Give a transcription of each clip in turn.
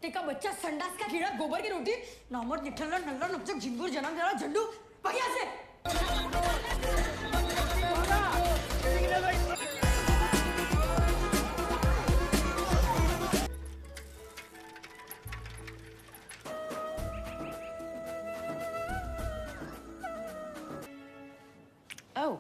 तेका बच्चा संडास का कीड़ा गोबर की रोटी नामर निठल्ला नल्ला नपचक झिंगूर जन्म देला झंडू भैया से Oh.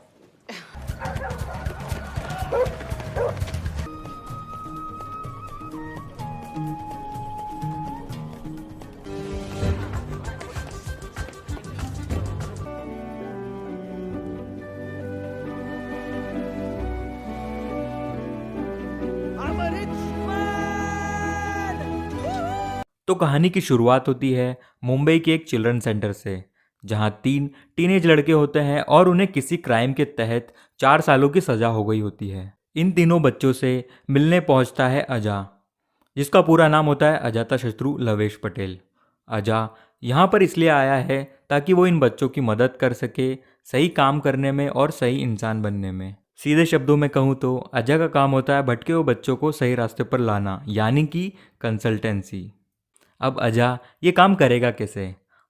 तो कहानी की शुरुआत होती है मुंबई के एक चिल्ड्रन सेंटर से, जहां 3 टीनेज लड़के होते हैं और उन्हें किसी क्राइम के तहत 4 सालों की सज़ा हो गई होती है। इन तीनों बच्चों से मिलने पहुंचता है अजा, जिसका पूरा नाम होता है अजातशत्रु लवेश पटेल। अजा यहाँ पर इसलिए आया है ताकि वो इन बच्चों की मदद कर सके सही काम करने में और सही इंसान बनने में। सीधे शब्दों में कहूँ तो अजा का काम होता है भटके हुए बच्चों को सही रास्ते पर लाना, यानी कि कंसल्टेंसी। अब अजा ये काम करेगा कैसे?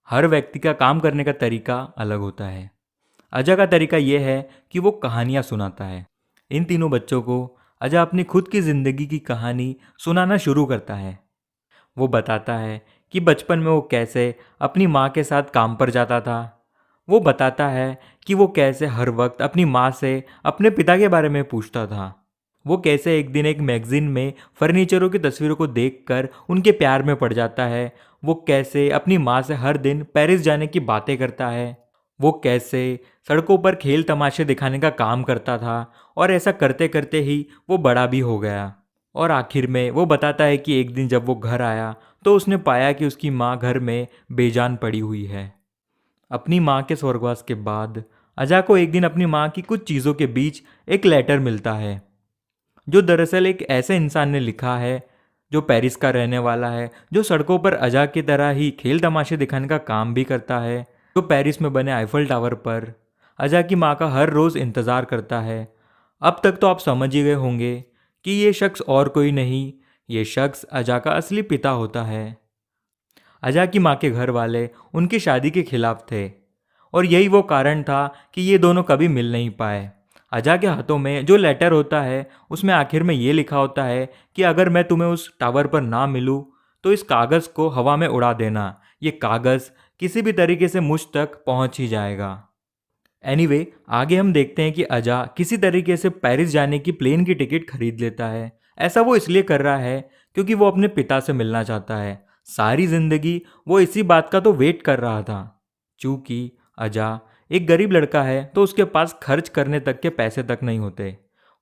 हर व्यक्ति का काम करने का तरीका अलग होता है। अजा का तरीका ये है कि वो कहानियाँ सुनाता है। इन तीनों बच्चों को अजा अपनी खुद की ज़िंदगी की कहानी सुनाना शुरू करता है। वो बताता है कि बचपन में वो कैसे अपनी माँ के साथ काम पर जाता था। वो बताता है कि वो कैसे हर वक्त अपनी माँ से अपने पिता के बारे में पूछता था। वो कैसे एक दिन एक मैगजीन में फर्नीचरों की तस्वीरों को देखकर उनके प्यार में पड़ जाता है। वो कैसे अपनी माँ से हर दिन पेरिस जाने की बातें करता है। वो कैसे सड़कों पर खेल तमाशे दिखाने का काम करता था और ऐसा करते करते ही वो बड़ा भी हो गया। और आखिर में वो बताता है कि एक दिन जब वो घर आया तो उसने पाया कि उसकी माँ घर में बेजान पड़ी हुई है। अपनी माँ के स्वर्गवास के बाद अजा को एक दिन अपनी माँ की कुछ चीज़ों के बीच एक लेटर मिलता है, जो दरअसल एक ऐसे इंसान ने लिखा है जो पेरिस का रहने वाला है, जो सड़कों पर अजा की तरह ही खेल तमाशे दिखाने का काम भी करता है, जो पेरिस में बने आईफल टावर पर अजा की माँ का हर रोज़ इंतज़ार करता है। अब तक तो आप समझ ही गए होंगे कि ये शख्स और कोई नहीं, ये शख्स अजा का असली पिता होता है। अजा की माँ के घर वाले उनकी शादी के खिलाफ थे और यही वो कारण था कि ये दोनों कभी मिल नहीं पाए। अजा के हाथों में जो लेटर होता है उसमें आखिर में ये लिखा होता है कि अगर मैं तुम्हें उस टावर पर ना मिलूँ तो इस कागज़ को हवा में उड़ा देना, ये कागज़ किसी भी तरीके से मुझ तक पहुँच ही जाएगा। एनीवे, आगे हम देखते हैं कि अजा किसी तरीके से पेरिस जाने की प्लेन की टिकट खरीद लेता है। ऐसा वो इसलिए कर रहा है क्योंकि वो अपने पिता से मिलना चाहता है। सारी जिंदगी वो इसी बात का तो वेट कर रहा था। चूंकि अजा एक गरीब लड़का है तो उसके पास खर्च करने तक के पैसे तक नहीं होते।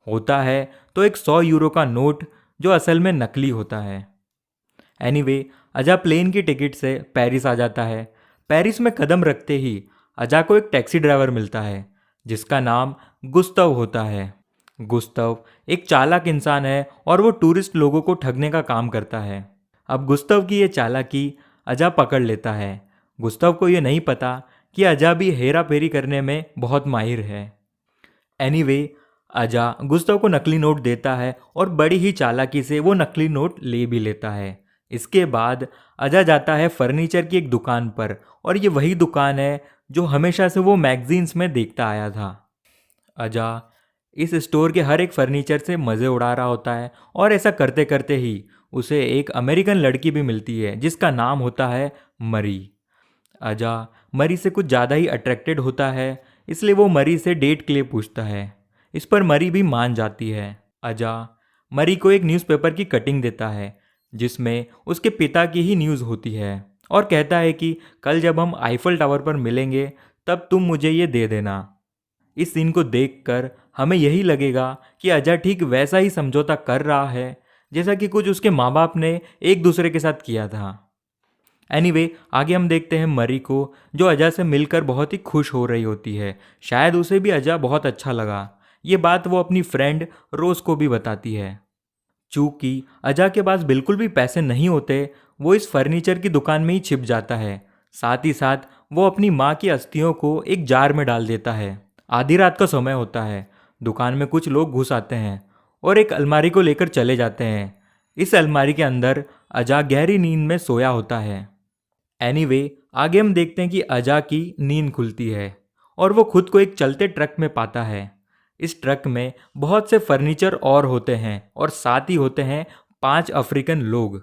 होता है तो एक 100 यूरो का नोट, जो असल में नकली होता है। एनीवे, अजा प्लेन की टिकट से पेरिस आ जाता है। पेरिस में कदम रखते ही अजा को एक टैक्सी ड्राइवर मिलता है जिसका नाम गुस्तव होता है। गुस्तव एक चालाक इंसान है और वो टूरिस्ट लोगों को ठगने का काम करता है। अब गुस्तव की ये चालाकी अजा पकड़ लेता है। गुस्तव को ये नहीं पता कि अजा भी हेरा फेरी करने में बहुत माहिर है। एनीवे, अजा गुस्तव को नकली नोट देता है और बड़ी ही चालाकी से वो नकली नोट ले भी लेता है। इसके बाद अजा जाता है फर्नीचर की एक दुकान पर और ये वही दुकान है जो हमेशा से वो मैगजीन्स में देखता आया था। अजा इस स्टोर के हर एक फर्नीचर से मज़े उड़ा रहा होता है और ऐसा करते करते ही उसे एक अमेरिकन लड़की भी मिलती है जिसका नाम होता है मरी। अजा मरी से कुछ ज़्यादा ही अट्रैक्टेड होता है, इसलिए वो मरी से डेट के लिए पूछता है। इस पर मरी भी मान जाती है। अजा मरी को एक न्यूज़पेपर की कटिंग देता है जिसमें उसके पिता की ही न्यूज़ होती है और कहता है कि कल जब हम आईफल टावर पर मिलेंगे तब तुम मुझे ये दे देना। इस सीन को देखकर हमें यही लगेगा कि अजा ठीक वैसा ही समझौता कर रहा है जैसा कि कुछ उसके माँ बाप ने एक दूसरे के साथ किया था। एनीवे, आगे हम देखते हैं मरी को, जो अजा से मिलकर बहुत ही खुश हो रही होती है। शायद उसे भी अजा बहुत अच्छा लगा। ये बात वो अपनी फ्रेंड रोज़ को भी बताती है। चूँकि अजा के पास बिल्कुल भी पैसे नहीं होते, वो इस फर्नीचर की दुकान में ही छिप जाता है। साथ ही साथ वो अपनी माँ की अस्थियों को एक जार में डाल देता है। आधी रात का समय होता है। दुकान में कुछ लोग घुस आते हैं और एक अलमारी को लेकर चले जाते हैं। इस अलमारी के अंदर अजा गहरी नींद में सोया होता है। एनीवे, आगे हम देखते हैं कि अजा की नींद खुलती है और वो खुद को एक चलते ट्रक में पाता है। इस ट्रक में बहुत से फर्नीचर और होते हैं और साथ ही होते हैं 5 अफ्रीकन लोग।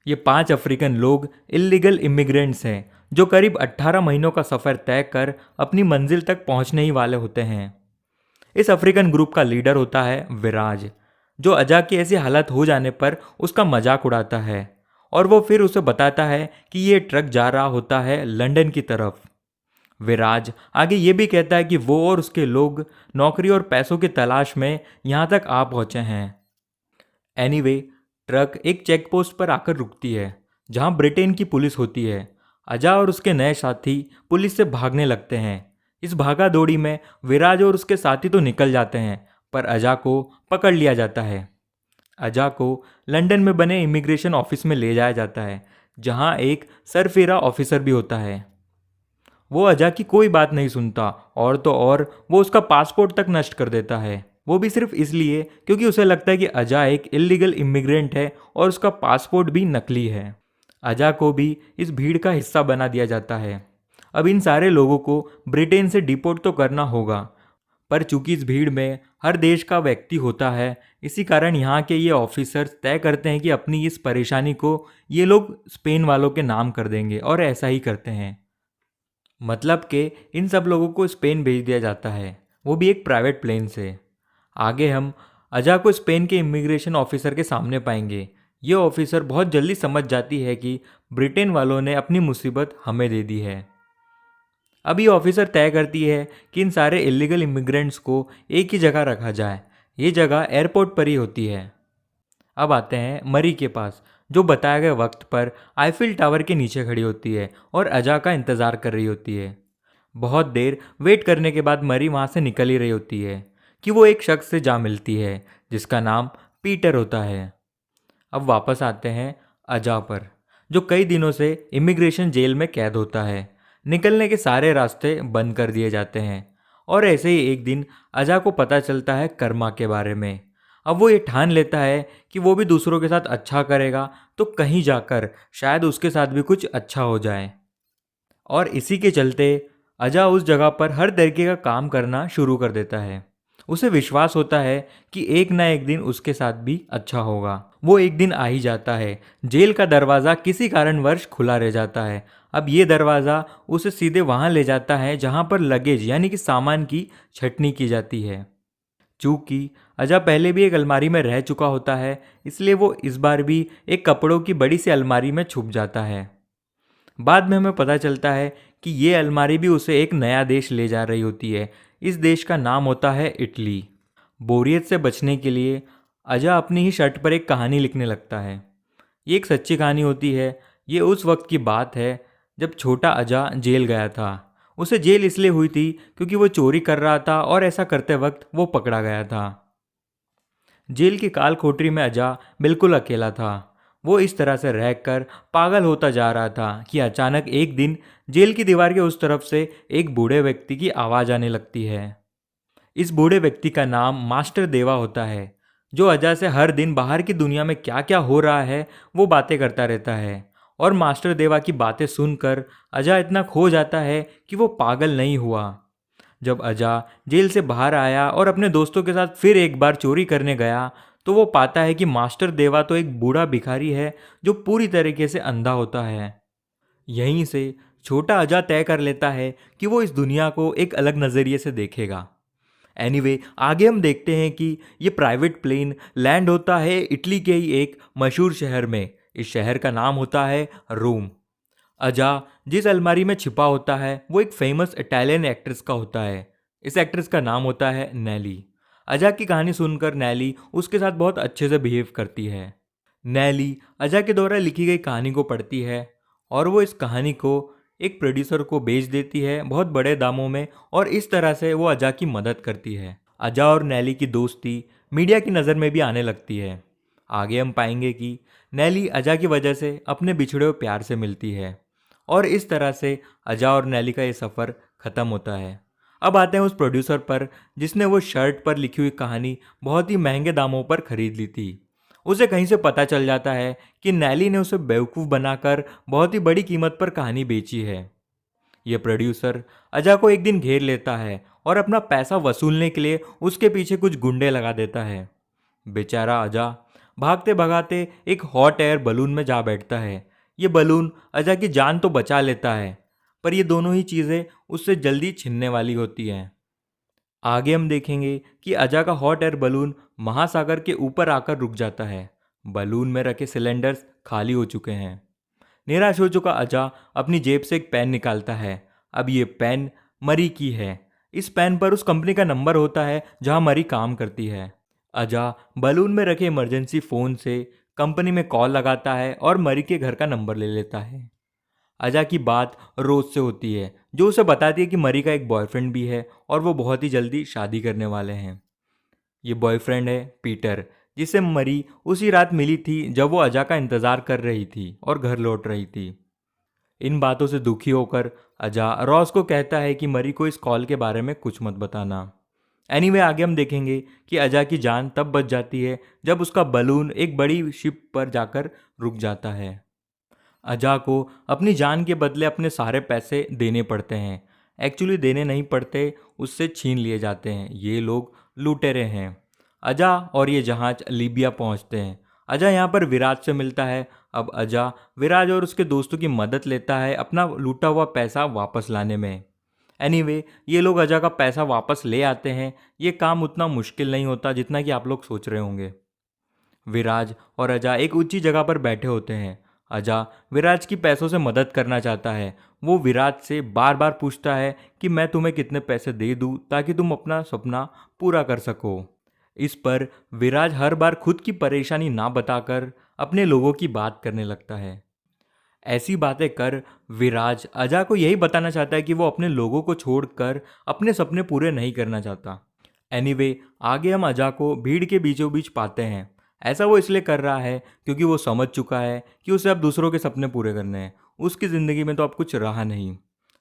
ये 5 अफ्रीकन लोग इल्लीगल इमिग्रेंट्स हैं जो करीब 18 महीनों का सफ़र तय कर अपनी मंजिल तक पहुंचने ही वाले होते हैं। इस अफ्रीकन ग्रुप का लीडर होता है विराज, जो अजा की ऐसी हालत हो जाने पर उसका मजाक उड़ाता है और वो फिर उसे बताता है कि ये ट्रक जा रहा होता है लंदन की तरफ। विराज आगे ये भी कहता है कि वो और उसके लोग नौकरी और पैसों की तलाश में यहाँ तक आ पहुँचे हैं। एनीवे, ट्रक एक चेक पोस्ट पर आकर रुकती है जहाँ ब्रिटेन की पुलिस होती है। अजा और उसके नए साथी पुलिस से भागने लगते हैं। इस भागा दौड़ी में विराज और उसके साथी तो निकल जाते हैं, पर अजा को पकड़ लिया जाता है। अजा को लंदन में बने इमिग्रेशन ऑफिस में ले जाया जाता है, जहाँ एक सरफेरा ऑफिसर भी होता है। वो अजा की कोई बात नहीं सुनता और तो और वो उसका पासपोर्ट तक नष्ट कर देता है, वो भी सिर्फ इसलिए क्योंकि उसे लगता है कि अजा एक इल्लीगल इमिग्रेंट है और उसका पासपोर्ट भी नकली है। अजा को भी इस भीड़ का हिस्सा बना दिया जाता है। अब इन सारे लोगों को ब्रिटेन से डिपोर्ट तो करना होगा, पर चूंकि इस भीड़ में हर देश का व्यक्ति होता है, इसी कारण यहाँ के ये ऑफिसर्स तय करते हैं कि अपनी इस परेशानी को ये लोग स्पेन वालों के नाम कर देंगे और ऐसा ही करते हैं। मतलब कि इन सब लोगों को स्पेन भेज दिया जाता है, वो भी एक प्राइवेट प्लेन से। आगे हम अजा को स्पेन के इमिग्रेशन ऑफिसर के सामने पाएंगे। ये ऑफिसर बहुत जल्दी समझ जाती है कि ब्रिटेन वालों ने अपनी मुसीबत हमें दे दी है। अब ये ऑफिसर तय करती है कि इन सारे इलीगल इमिग्रेंट्स को एक ही जगह रखा जाए। ये जगह एयरपोर्ट पर ही होती है। अब आते हैं मरी के पास, जो बताए गए वक्त पर आईफिल टावर के नीचे खड़ी होती है और अजा का इंतज़ार कर रही होती है। बहुत देर वेट करने के बाद मरी वहाँ से निकल ही रही होती है कि वो एक शख्स से जा मिलती है जिसका नाम पीटर होता है। अब वापस आते हैं अजा पर, जो कई दिनों से इमिग्रेशन जेल में कैद होता है। निकलने के सारे रास्ते बंद कर दिए जाते हैं और ऐसे ही एक दिन अजा को पता चलता है कर्मा के बारे में। अब वो ये ठान लेता है कि वो भी दूसरों के साथ अच्छा करेगा तो कहीं जाकर शायद उसके साथ भी कुछ अच्छा हो जाए। और इसी के चलते अजा उस जगह पर हर तरीके का काम करना शुरू कर देता है। उसे विश्वास होता है कि एक ना एक दिन उसके साथ भी अच्छा होगा। वो एक दिन आ ही जाता है। जेल का दरवाज़ा किसी कारणवश खुला रह जाता है। अब ये दरवाज़ा उसे सीधे वहाँ ले जाता है जहाँ पर लगेज यानी कि सामान की छटनी की जाती है। चूँकि अजा पहले भी एक अलमारी में रह चुका होता है, इसलिए वो इस बार भी एक कपड़ों की बड़ी सी अलमारी में छुप जाता है। बाद में हमें पता चलता है कि ये अलमारी भी उसे एक नया देश ले जा रही होती है। इस देश का नाम होता है इटली। बोरियत से बचने के लिए अजा अपनी ही शर्ट पर एक कहानी लिखने लगता है। ये एक सच्ची कहानी होती है। ये उस वक्त की बात है जब छोटा अजा जेल गया था। उसे जेल इसलिए हुई थी क्योंकि वो चोरी कर रहा था और ऐसा करते वक्त वो पकड़ा गया था। जेल की काल कोठरी में अजा बिल्कुल अकेला था। वो इस तरह से रहकर पागल होता जा रहा था कि अचानक एक दिन जेल की दीवार के उस तरफ से एक बूढ़े व्यक्ति की आवाज़ आने लगती है। इस बूढ़े व्यक्ति का नाम मास्टर देवा होता है, जो अजा से हर दिन बाहर की दुनिया में क्या क्या हो रहा है वो बातें करता रहता है। और मास्टर देवा की बातें सुनकर अजा इतना खो जाता है कि वो पागल नहीं हुआ। जब अजा जेल से बाहर आया और अपने दोस्तों के साथ फिर एक बार चोरी करने गया, तो वो पाता है कि मास्टर देवा तो एक बूढ़ा भिखारी है जो पूरी तरीके से अंधा होता है। यहीं से छोटा अजा तय कर लेता है कि वो इस दुनिया को एक अलग नज़रिए से देखेगा। एनीवे, आगे हम देखते हैं कि ये प्राइवेट प्लेन लैंड होता है इटली के ही एक मशहूर शहर में। इस शहर का नाम होता है रोम। अजा जिस अलमारी में छिपा होता है वो एक फेमस इटालियन एक्ट्रेस का होता है। इस एक्ट्रेस का नाम होता है नैली। अजा की कहानी सुनकर नैली उसके साथ बहुत अच्छे से बिहेव करती है। नैली अजा के द्वारा लिखी गई कहानी को पढ़ती है और वो इस कहानी को एक प्रोड्यूसर को बेच देती है बहुत बड़े दामों में, और इस तरह से वो अजा की मदद करती है। अजा और नैली की दोस्ती मीडिया की नज़र में भी आने लगती है। आगे हम पाएंगे कि नैली अजा की वजह से अपने बिछड़े हुए प्यार से मिलती है और इस तरह से अजा और नैली का ये सफ़र ख़त्म होता है। अब आते हैं उस प्रोड्यूसर पर जिसने वो शर्ट पर लिखी हुई कहानी बहुत ही महंगे दामों पर खरीद ली थी। उसे कहीं से पता चल जाता है कि नैली ने उसे बेवकूफ़ बनाकर बहुत ही बड़ी कीमत पर कहानी बेची है। ये प्रोड्यूसर अजा को एक दिन घेर लेता है और अपना पैसा वसूलने के लिए उसके पीछे कुछ गुंडे लगा देता है। बेचारा अजा भागते भगाते एक हॉट एयर बलून में जा बैठता है। ये बलून अजा की जान तो बचा लेता है, पर ये दोनों ही चीज़ें उससे जल्दी छिनने वाली होती हैं। आगे हम देखेंगे कि अजा का हॉट एयर बलून महासागर के ऊपर आकर रुक जाता है। बलून में रखे सिलेंडर्स खाली हो चुके हैं। निराश हो चुका अजा अपनी जेब से एक पेन निकालता है। अब ये पेन मरी की है। इस पेन पर उस कंपनी का नंबर होता है जहां मरी काम करती है। अजा बलून में रखे इमरजेंसी फ़ोन से कंपनी में कॉल लगाता है और मरी के घर का नंबर ले लेता है। अजा की बात रोज से होती है, जो उसे बताती है कि मरी का एक बॉयफ्रेंड भी है और वो बहुत ही जल्दी शादी करने वाले हैं। ये बॉयफ्रेंड है पीटर, जिसे मरी उसी रात मिली थी जब वो अजा का इंतज़ार कर रही थी और घर लौट रही थी। इन बातों से दुखी होकर अजा रॉस को कहता है कि मरी को इस कॉल के बारे में कुछ मत बताना। एनीवे आगे हम देखेंगे कि अजा की जान तब बच जाती है जब उसका बलून एक बड़ी शिप पर जाकर रुक जाता है। अजा को अपनी जान के बदले अपने सारे पैसे देने पड़ते हैं। एक्चुअली देने नहीं पड़ते, उससे छीन लिए जाते हैं। ये लोग लुटेरे हैं। अजा और ये जहाज लीबिया पहुंचते हैं। अजा यहाँ पर विराज से मिलता है। अब अजा विराज और उसके दोस्तों की मदद लेता है अपना लूटा हुआ पैसा वापस लाने में। एनीवे ये लोग अजा का पैसा वापस ले आते हैं। ये काम उतना मुश्किल नहीं होता जितना कि आप लोग सोच रहे होंगे। विराज और अजा एक ऊंची जगह पर बैठे होते हैं। अजा विराज की पैसों से मदद करना चाहता है। वो विराज से बार बार पूछता है कि मैं तुम्हें कितने पैसे दे दूं ताकि तुम अपना सपना पूरा कर सको। इस पर विराज हर बार खुद की परेशानी ना बताकर अपने लोगों की बात करने लगता है। ऐसी बातें कर विराज अजा को यही बताना चाहता है कि वो अपने लोगों को छोड़कर अपने सपने पूरे नहीं करना चाहता। एनीवे आगे हम अजा को भीड़ के बीचों बीच पाते हैं। ऐसा वो इसलिए कर रहा है क्योंकि वो समझ चुका है कि उसे अब दूसरों के सपने पूरे करने हैं। उसकी ज़िंदगी में तो अब कुछ रहा नहीं।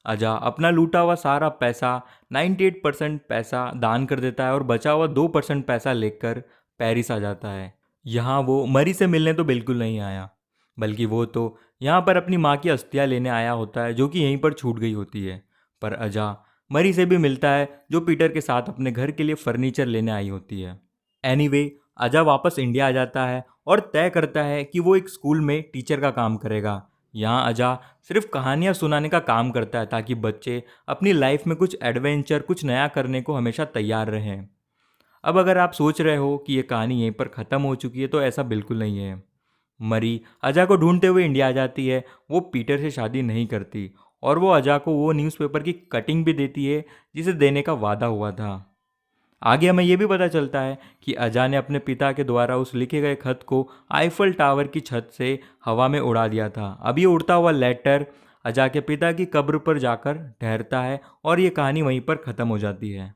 अजा अपना लूटा हुआ सारा पैसा 98% पैसा दान कर देता है और बचा हुआ 2% पैसा लेकर पेरिस आ जाता है। यहाँ वो मरी से मिलने तो बिल्कुल नहीं आया, बल्कि वो तो यहाँ पर अपनी माँ की अस्थियाँ लेने आया होता है, जो कि यहीं पर छूट गई होती है। पर अजा मरी से भी मिलता है, जो पीटर के साथ अपने घर के लिए फर्नीचर लेने आई होती है। एनीवे अजा वापस इंडिया आ जाता है और तय करता है कि वो एक स्कूल में टीचर का काम करेगा। यहाँ अजा सिर्फ कहानियाँ सुनाने का काम करता है ताकि बच्चे अपनी लाइफ में कुछ एडवेंचर, कुछ नया करने को हमेशा तैयार रहें। अब अगर आप सोच रहे हो कि ये कहानी यहीं पर ख़त्म हो चुकी है, तो ऐसा बिल्कुल नहीं है। मरी अजा को ढूंढते हुए इंडिया आ जाती है। वो पीटर से शादी नहीं करती और वो अजा को वो न्यूज़पेपर की कटिंग भी देती है जिसे देने का वादा हुआ था। आगे हमें यह भी पता चलता है कि अजा ने अपने पिता के द्वारा उस लिखे गए खत को आईफल टावर की छत से हवा में उड़ा दिया था। अब ये उड़ता हुआ लेटर अजा के पिता की कब्र पर जाकर ठहरता है और ये कहानी वहीं पर ख़त्म हो जाती है।